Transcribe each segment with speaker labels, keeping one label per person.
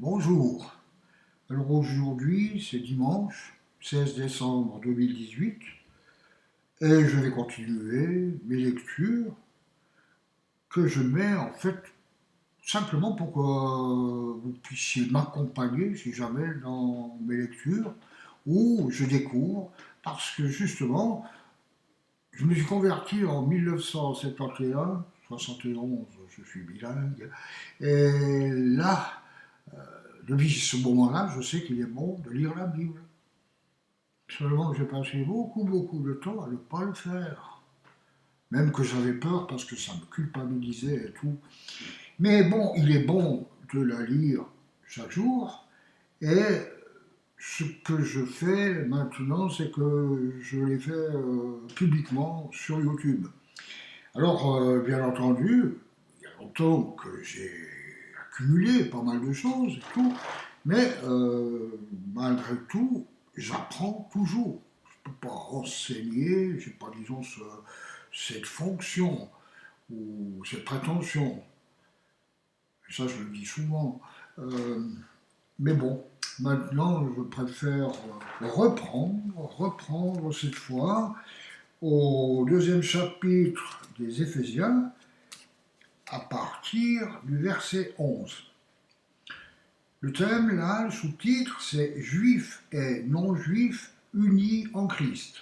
Speaker 1: Bonjour, alors aujourd'hui c'est dimanche 16 décembre 2018 et je vais continuer mes lectures que je mets en fait simplement pour que vous puissiez m'accompagner si jamais dans mes lectures où je découvre parce que justement je me suis converti en 1971, 71 je suis bilingue et là depuis ce moment-là je sais qu'il est bon de lire la Bible. Seulement que j'ai passé beaucoup de temps à ne pas le faire. Même que j'avais peur parce que ça me culpabilisait et tout. Mais bon, il est bon de la lire chaque jour. Et ce que je fais maintenant, c'est que je l'ai fait publiquement sur YouTube. Alors, bien entendu, il y a longtemps que j'ai accumulé pas mal de choses et tout, mais malgré tout, j'apprends toujours. Je ne peux pas enseigner, j'ai pas, disons, cette fonction ou cette prétention. Et ça, je le dis souvent. Euh, mais bon, maintenant, je préfère reprendre cette fois au deuxième chapitre des Éphésiens, à partir du verset 11. Le thème, là, le sous-titre, c'est Juifs et non-juifs unis en Christ.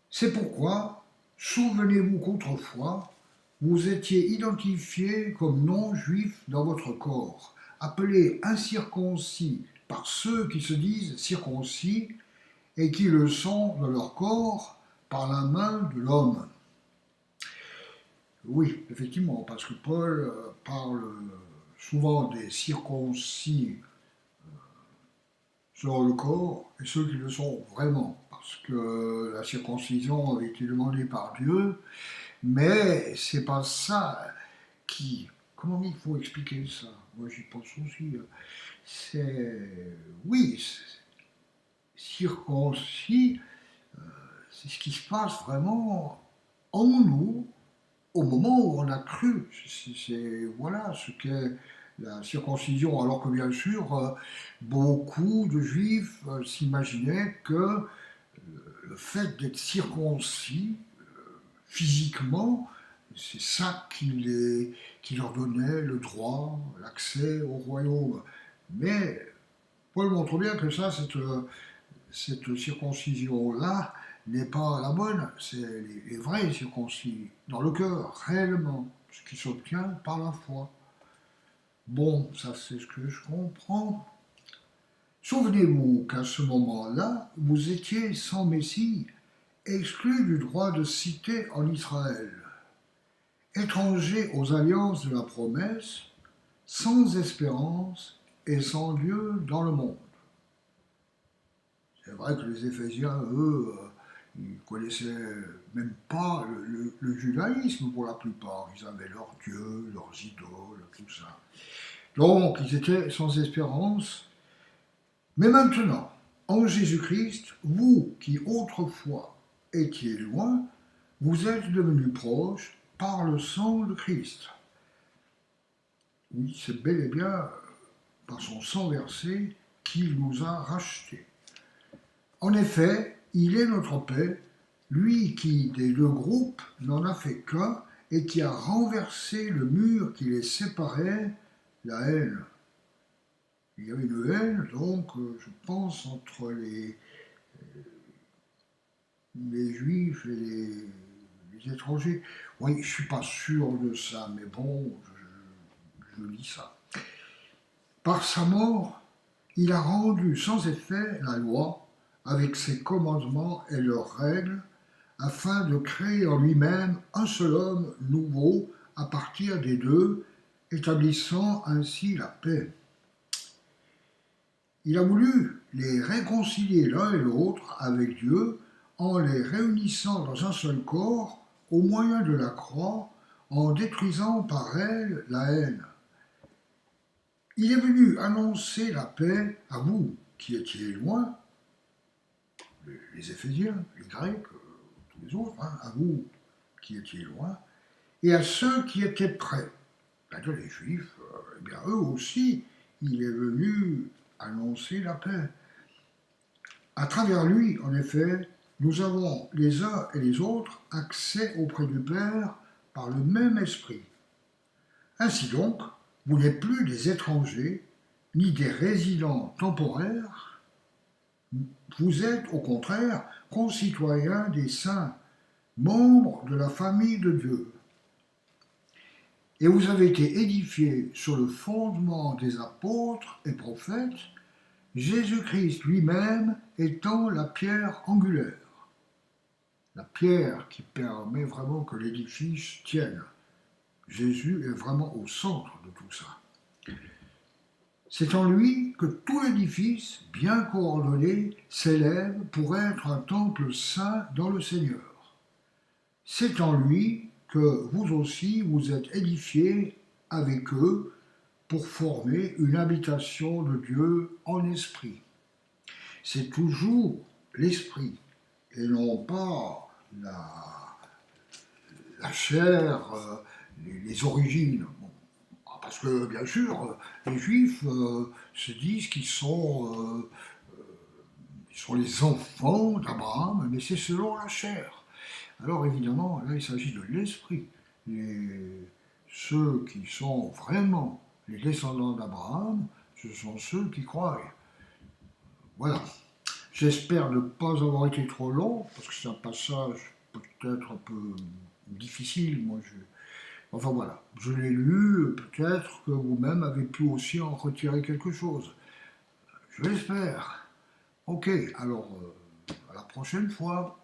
Speaker 1: C'est pourquoi, souvenez-vous qu'autrefois, vous étiez identifiés comme non-juifs dans votre corps, appelés incirconcis par ceux qui se disent circoncis et qui le sont dans leur corps par la main de l'homme. Oui, effectivement, parce que Paul parle souvent des circoncis sur le corps et ceux qui le sont vraiment, parce que la circoncision avait été demandée par Dieu, mais c'est pas ça qui. Comment il faut expliquer ça? Moi j'y pense aussi. C'est. Oui, circoncis, c'est ce qui se passe vraiment en nous au moment où on a cru. Voilà ce qu'est la circoncision, alors que bien sûr, beaucoup de juifs s'imaginaient que le fait d'être circoncis physiquement, c'est ça qui leur donnait le droit, l'accès au royaume. Mais Paul montre bien que ça, cette circoncision-là, n'est pas la bonne, c'est les vrais circoncis, dans le cœur, réellement, ce qui s'obtient par la foi. Bon, ça c'est ce que je comprends. Souvenez-vous qu'à ce moment-là, vous étiez sans Messie, exclus du droit de cité en Israël, étrangers aux alliances de la promesse, sans espérance et sans Dieu dans le monde. C'est vrai que les Éphésiens, eux, ils ne connaissaient même pas le judaïsme pour la plupart. Ils avaient leurs dieux, leurs idoles, tout ça. Donc, ils étaient sans espérance. Mais maintenant, en Jésus-Christ, vous qui autrefois étiez loin, vous êtes devenus proches par le sang de Christ. Oui, c'est bel et bien par son sang versé qu'il nous a rachetés. En effet, il est notre paix, lui qui, des deux groupes, n'en a fait qu'un et qui a renversé le mur qui les séparait, la haine. Il y avait une haine, donc, je pense, entre les juifs et les étrangers. Oui, je ne suis pas sûr de ça, mais bon, je lis ça. Par sa mort, il a rendu sans effet la loi avec ses commandements et leurs règles, afin de créer en lui-même un seul homme nouveau à partir des deux, établissant ainsi la paix. Il a voulu les réconcilier l'un et l'autre avec Dieu en les réunissant dans un seul corps au moyen de la croix, en détruisant par elle la haine. Il est venu annoncer la paix à vous qui étiez loin, les Éphésiens, les Grecs, tous les autres, hein, à vous qui étiez loin, et à ceux qui étaient près. c'est-à-dire les Juifs, eh bien eux aussi, il est venu annoncer la paix. À travers lui, en effet, nous avons les uns et les autres accès auprès du Père par le même esprit. Ainsi donc, vous n'êtes plus des étrangers, ni des résidents temporaires, vous êtes au contraire concitoyens des saints, membres de la famille de Dieu. Et vous avez été édifiés sur le fondement des apôtres et prophètes, Jésus-Christ lui-même étant la pierre angulaire, la pierre qui permet vraiment que l'édifice tienne. Jésus est vraiment au centre de tout ça. C'est en lui que tout l'édifice, bien coordonné, s'élève pour être un temple saint dans le Seigneur. C'est en lui que vous aussi vous êtes édifiés avec eux pour former une habitation de Dieu en esprit. C'est toujours l'esprit et non pas la chair, les origines. Bon, parce que bien sûr, les Juifs se disent qu'ils sont les enfants d'Abraham, mais c'est selon la chair. Alors évidemment, là il s'agit de l'esprit. Ceux qui sont vraiment les descendants d'Abraham, ce sont ceux qui croient. Voilà. J'espère ne pas avoir été trop long, parce que c'est un passage peut-être un peu difficile. Enfin voilà, je l'ai lu, peut-être que vous-même avez pu aussi en retirer quelque chose. Je l'espère. Ok, alors à la prochaine fois.